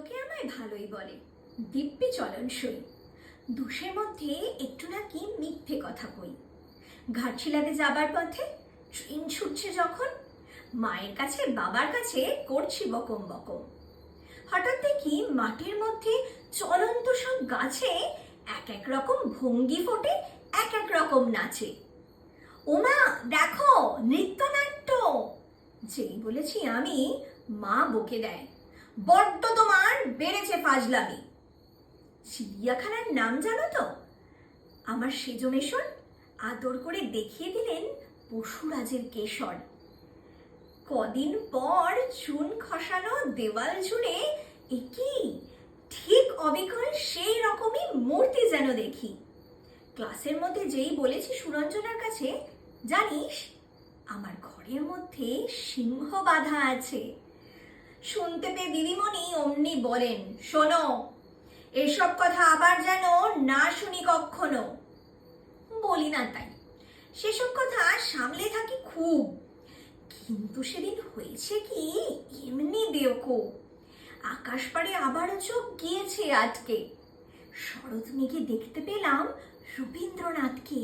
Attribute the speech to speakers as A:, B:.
A: লোকে আমায় ভালোই বলে, দিব্যি চলনসই। দুশের মধ্যে একটু নাকি মিথ্যে কথা কই। ঘাটশিলাতে যাবার পথে ট্রেন ছুটছে যখন, মায়ের কাছে বাবার কাছে করছি বকম বকম। হঠাৎ দেখি মাঠের মধ্যে চলন্ত সব গাছে এক এক রকম ভঙ্গি ফোটে, এক এক রকম নাচে। ওমা দেখো নৃত্যনাট্য! যেই বলেছি আমি, মা বকে দেয়, বড্ড তোমার বেড়েছে ফাজলামি। চিড়িয়াখানার নাম জানো তো? আমার সেজো মেশর আদর করে দেখিয়ে দিলেন পশুরাজের কেশর। কদিন পর চুন খসানো দেওয়াল জুড়ে একই ঠিক অবিকল সেই রকমই মূর্তি যেন দেখি। ক্লাসের মধ্যে যেই বলেছি সুরঞ্জনার কাছে, জানিস আমার ঘরের মধ্যে সিংহ বাঁধা আছে। শুনতে পেয়ে দিদিমণি অমনি বলেন, শোনো, এসব কথা আবার যেন না শুনি কখনো। বলি না তাই, সেসব কথা সামলে থাকি খুব। কিন্তু সেদিন হয়েছে কি, এমনি বেওকুফ। আকাশ পাড়ে আবারও চোখ গিয়েছে আটকে। শরৎ মেঘে দেখতে পেলাম রবীন্দ্রনাথকে।